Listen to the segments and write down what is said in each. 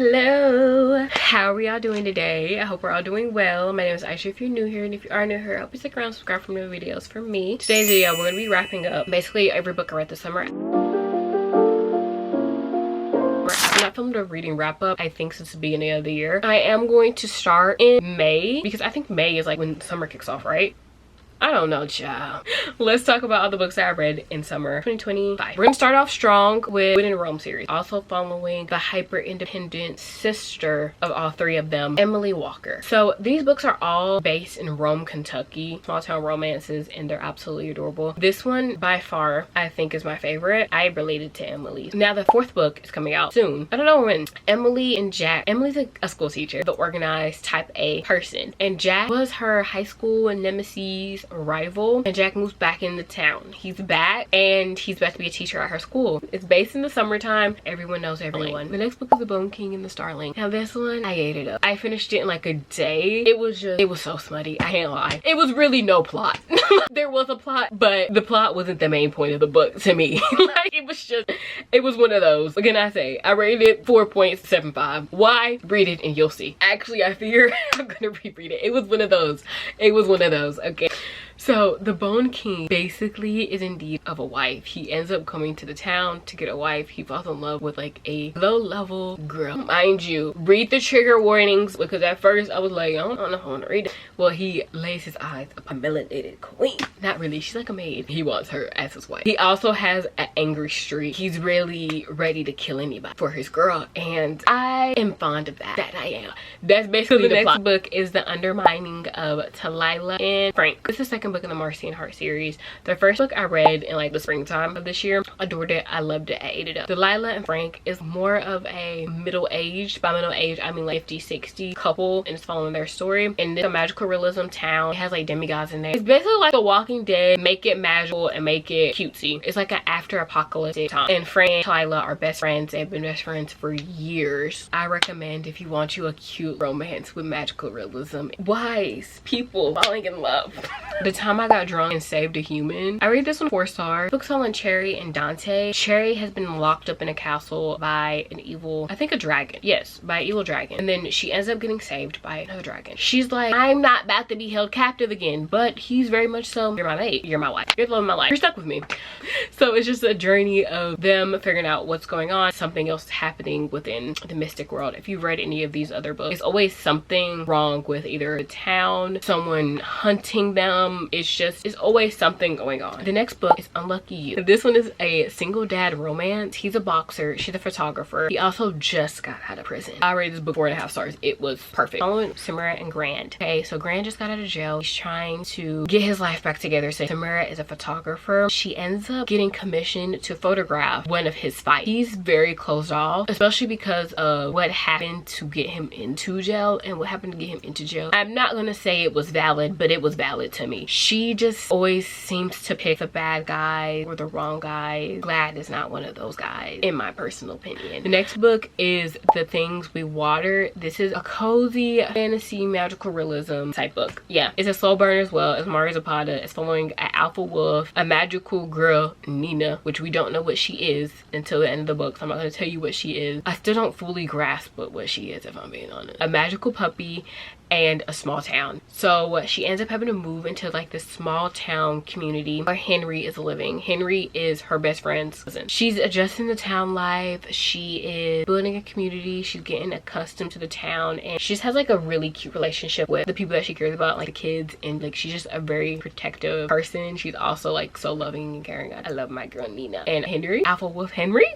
Hello, how are y'all doing today? I hope we're all doing well. My name is Isha if you're new here, and if you are new here, I hope you stick around and subscribe for new videos from me. Today's video, we're going to be wrapping up basically every book I read this summer. I've not filmed a reading wrap up, I think, since the beginning of the year. I am going to start in May because I think May is like when summer kicks off, right? I don't know, child. Let's talk about all the books that I read in summer 2025. We're gonna start off strong with Wit in Rome series, also following the hyper-independent sister of all three of them, Emily Walker. So these books are all based in Rome, Kentucky, small town romances, and they're absolutely adorable. This one, by far, I think is my favorite. I related to Emily. Now the fourth book is coming out soon. I don't know when. Emily and Jack. Emily's a school teacher, the organized type A person, and Jack was her high school nemesis rival, and Jack moves back into town. He's back and he's about to be a teacher at her school. It's based in the summertime. Everyone knows everyone. The next book is The Bone King and the Starling. Now this one, I ate it up. I finished it in like a day. It was so smutty. I can't lie. It was really no plot. There was a plot, but the plot wasn't the main point of the book to me. Like it was one of those. What can I say? I rated it 4.75. Why? Read it and you'll see. Actually, I fear I'm gonna reread it. It was one of those. It was one of those. Okay. So the Bone King basically is in need of a wife. He ends up coming to the town to get a wife. He falls in love with like a low-level girl. Mind you, read the trigger warnings, because at first I was like, I don't know if I want to read it. Well, he lays his eyes upon a melanated queen. Not really, she's like a maid. He wants her as his wife. He also has an angry streak. He's really ready to kill anybody for his girl, and I am fond of that. That I am. That's basically the next book is The Undermining of Talila and Frank. This is the second book in the Marcy and Hart series. The first book I read in like the springtime of this year. Adored it. I loved it. I ate it up. Delilah and Frank is more of a middle-aged, by middle age I mean like 50-60 couple, and it's following their story. And it's a magical realism town. It has like demigods in there. It's basically like The Walking Dead, make it magical and make it cutesy. It's like an after-apocalyptic time. And Frank and Delilah are best friends. They've been best friends for years. I recommend if you want you a cute romance with magical realism. Wise people falling in love. The Time I Got Drunk and Saved a Human. I rate this one 4 stars. Book's on Cherry and Dante. Cherry has been locked up in a castle by an evil, I think a dragon. Yes, by an evil dragon. And then she ends up getting saved by another dragon. She's like, I'm not about to be held captive again, but he's very much so, you're my mate, you're my wife, you're the love of my life, you're stuck with me. So it's just a journey of them figuring out what's going on, something else happening within the mystic world. If you've read any of these other books, it's always something wrong with either a town, someone hunting them. It's always something going on. The next book is Unlucky You. This one is a single dad romance. He's a boxer. She's a photographer. He also just got out of prison. I rated this book 4.5 stars. It was perfect. Following Samara and Grand. Okay, so Grand just got out of jail. He's trying to get his life back together. So Samara is a photographer. She ends up getting commissioned to photograph one of his fights. He's very closed off, especially because of what happened to get him into jail and what happened to get him into jail. I'm not gonna say it was valid, but it was valid to me. She just always seems to pick the bad guy or the wrong guy. Glad is not one of those guys, in my personal opinion. The next book is The Things We Water. This is a cozy fantasy magical realism type book. Yeah, it's a slow burn as well. It's Mari Zapata. It's following an alpha wolf, a magical girl, Nina, which we don't know what she is until the end of the book, so I'm not going to tell you what she is. I still don't fully grasp what she is, if I'm being honest. A magical puppy and a small town. So she ends up having to move into like this small town community where Henry is living. Henry is her best friend's cousin. She's adjusting to town life. She is building a community. She's getting accustomed to the town, and she just has like a really cute relationship with the people that she cares about, like the kids, and like she's just a very protective person. She's also like so loving and caring. I love my girl Nina. And Henry, Alpha Wolf Henry,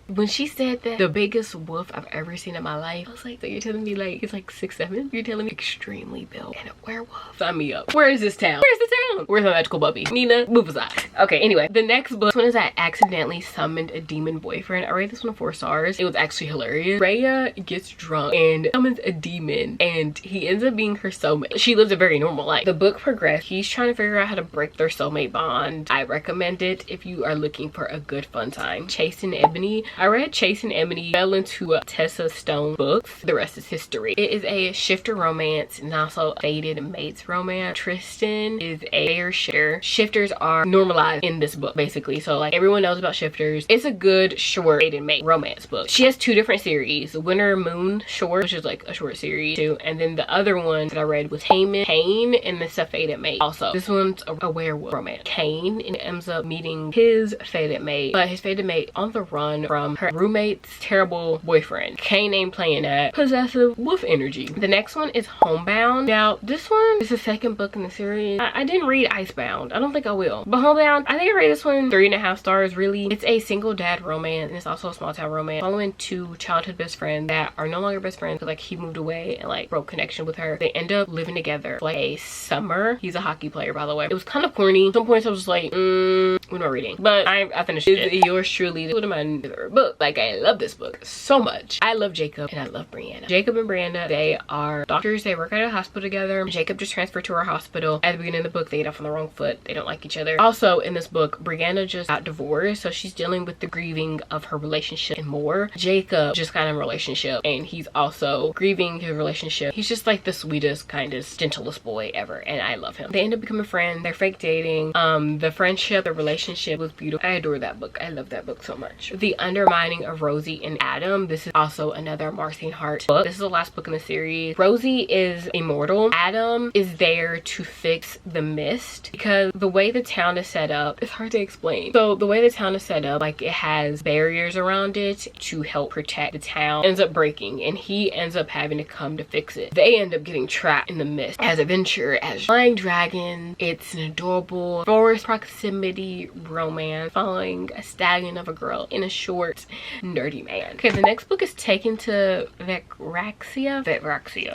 when she said that the biggest wolf I've ever seen in my life, I was like, so you're telling me like he's like 6'7"? You're telling me extremely built and a werewolf? Sign me up. Where is this town? Where's the town? Where's my magical puppy? Nina, move aside. Okay, anyway, the next book, this one is I Accidentally Summoned a Demon Boyfriend. I rated this one 4 stars. It was actually hilarious. Rhea gets drunk and summons a demon, and he ends up being her soulmate. She lives a very normal life. The book progressed. He's trying to figure out how to break their soulmate bond. I recommend it if you are looking for a good fun time. Chase and Ebony. I read Chase and Emily fell into Tessa Stone's books. The rest is history. It is a shifter romance and also a fated mates romance. Tristan is a shifter. Shifters are normalized in this book basically, so like everyone knows about shifters. It's a good short fated mate romance book. She has two different series, Winter Moon short, which is like a short series too, and then the other one that I read was Kane, and it's a fated mate. Also, this one's a werewolf romance. Kane ends up meeting his fated mate, but his fated mate on the run from her roommate's terrible boyfriend. Kane ain't playing that possessive wolf energy. The next one is Homebound. Now this one is the second book in the series. I didn't read Icebound. I don't think I will, but Homebound, I think I rated this one 3.5 stars. Really, it's a single dad romance, and it's also a small town romance following two childhood best friends that are no longer best friends because like he moved away and like broke connection with her. They end up living together for like a summer. He's a hockey player, by the way. It was kind of corny. At some points I was just like, what am I reading? But I finished it. Yours truly, one of my favorite books. Like, I love this book so much. I love Jacob and I love Brianna. Jacob and Brianna, they are doctors. They work at a hospital together. Jacob just transferred to our hospital. At the beginning of the book, they get off on the wrong foot. They don't like each other. Also in this book, Brianna just got divorced, so she's dealing with the grieving of her relationship and more. Jacob just got in a relationship and he's also grieving his relationship. He's just like the sweetest, kindest, gentlest boy ever, and I love him. They end up becoming friends. They're fake dating. The friendship, the relationship was beautiful. I adore that book. I love that book so much. The Undermining of Rosie and Adam. This is also another Marcine Hart book. This is the last book in the series. Rosie is immortal. Adam is there to fix the mist because the way the town is set up, it's hard to explain. So the way the town is set up, like it has barriers around it to help protect the town, ends up breaking and he ends up having to come to fix it. They end up getting trapped in the mist as adventure, as flying dragons. It's an adorable forest proximity romance following a stallion of a girl in a short nerdy man. Okay, the next book is Taken to Vecraxia.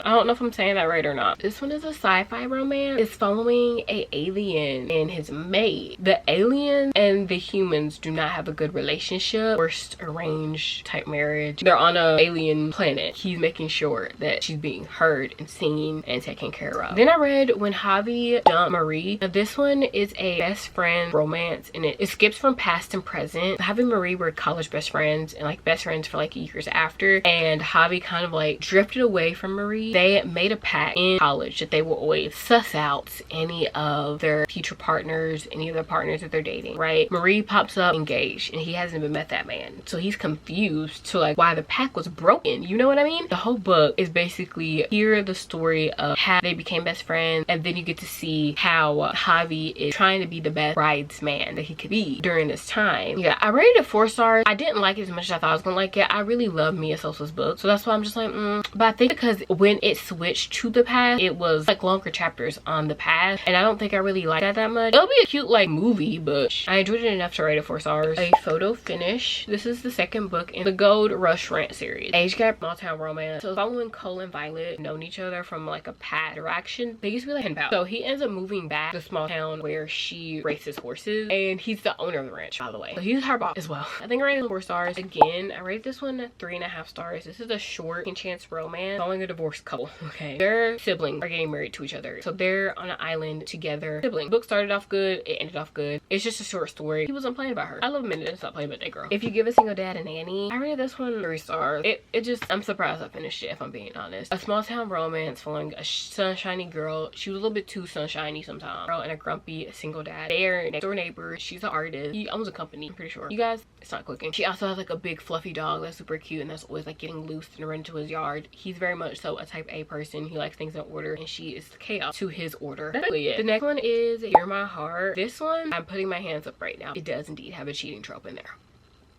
I don't know if I'm saying that right or not. This one is a sci-fi romance. It's following a alien and his mate. The alien and the humans do not have a good relationship. Forced arranged type marriage. They're on a alien planet. He's making sure that she's being heard and seen and taken care of. Then I read When Javi Dumped Marie. Now this one is a best friend romance and it skips from past and present. Javi and Marie were college best friends and like best friends for like years after, and Javi kind of like drifted away from Marie. They made a pact in college that they will always suss out any of their future partners, any of their partners that they're dating, right? Marie pops up engaged and he hasn't even met that man, so he's confused to like why the pact was broken, you know what I mean? The whole book is basically hear the story of how they became best friends, and then you get to see how Javi is trying to be the best bridesman that he could be during this time. Yeah, I rated it 4 stars. I didn't like it as much as I thought I was gonna like it. I really love Mia Sosa's book, so that's why I'm just like but I think because when it switched to the past, it was like longer chapters on the past, and I don't think I really like that much. It'll be a cute like movie, but I enjoyed it enough to rate it 4 stars. A Photo Finish. This is the second book in the Gold Rush Rant series. Age gap, small town romance. So following Cole and Violet known each other from like a past interaction. They used to be like pen pals. So he ends up moving back to the small town where she races horses, and he's the owner of the ranch, by the way. So he's her boss as well. I think I rated 4 stars. Again, I rated this one 3.5 stars. This is a short second chance romance following a divorced couple. Okay, their siblings are getting married to each other, so they're on an island together. Siblings. Book started off good, it ended off good. It's just a short story. He wasn't playing about her. I love a minute and stop playing about that girl. If you give a single dad a nanny, I rated this one 3 stars. It just, I'm surprised I finished it, if I'm being honest. A small town romance following a sunshiny girl. She was a little bit too sunshiny sometimes. Girl and a grumpy single dad. They are next door neighbors. She's an artist. He owns a company, I'm pretty sure. You guys, it's not clicking. She also has like a big fluffy dog that's super cute and that's always like getting loose and run into his yard. He's very much so a type A person. He likes things in order and she is chaos to his order. That's really it. The next one is Hear My Heart. This one, I'm putting my hands up right now. It does indeed have a cheating trope in there.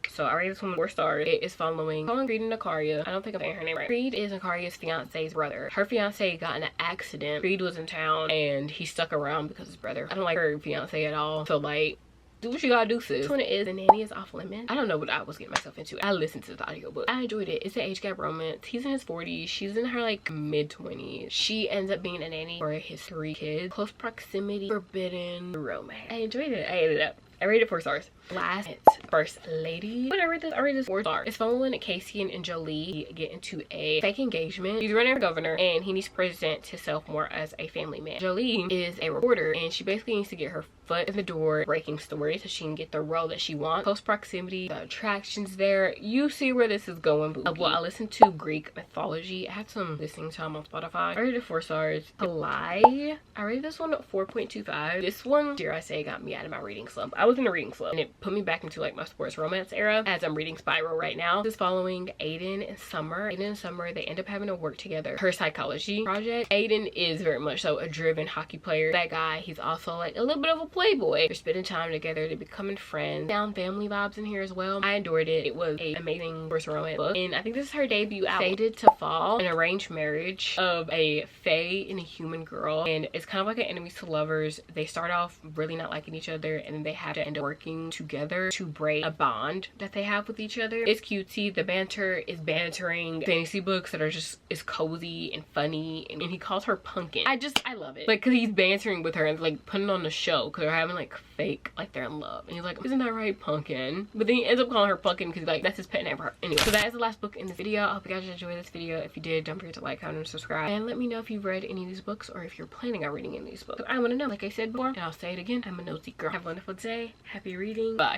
So I rated this one 4 stars. It is following Creed and Nakaria. I don't think I'm saying her name right. Creed is Nakaria's fiance's brother. Her fiance got in an accident. Creed was in town and he stuck around because of his brother. I don't like her fiance at all. So like, do what you gotta do, sis. This one is The Nanny is Off Limits. I don't know what I was getting myself into. I listened to the audiobook. I enjoyed it. It's an age gap romance. He's in his 40s. She's in her like mid-20s. She ends up being a nanny for his 3 kids. Close proximity, forbidden romance. I enjoyed it. I ate it up. I rated 4 stars. Last, First Lady. When I read this, 4 stars. It's following Casey and Jolie get into a fake engagement. He's running for governor and he needs to present himself more as a family man. Jolie is a reporter and she basically needs to get her foot in the door breaking stories so she can get the role that she wants. Close proximity, the attractions there. You see where this is going, boo. Well, I listened to Greek mythology. I had some listening time on Spotify. I rated it 4 stars. I rated this one 4.25. This one, dare I say, got me out of my reading slump. I was in a reading slump and it put me back into like my sports romance era as I'm reading Spiral right now. This is following Aiden and Summer. Aiden and Summer, they end up having to work together. Her psychology project. Aiden is very much so a driven hockey player. That guy, he's also like a little bit of a playboy. They're spending time together. They're becoming friends. Found family vibes in here as well. I adored it. It was an amazing sports romance book. And I think this is her debut out. Fated to Fall, an arranged marriage of a fae and a human girl. And it's kind of like an enemies to lovers. They start off really not liking each other and then they have to end up working together to break a bond that they have with each other. It's cutesy. The banter is bantering fantasy books that are just is cozy and funny. And he calls her Pumpkin. I love it. Like, cause he's bantering with her and like putting on the show cause they're having like fake, like they're in love. And he's like, isn't that right, Pumpkin? But then he ends up calling her Pumpkin because like that's his pet name for her. Anyway, so that is the last book in this video. I hope you guys enjoyed this video. If you did, don't forget to like, comment, and subscribe. And let me know if you've read any of these books or if you're planning on reading any of these books. I want to know. Like I said before, and I'll say it again, I'm a nosy girl. Have a wonderful day. Happy reading. Bye.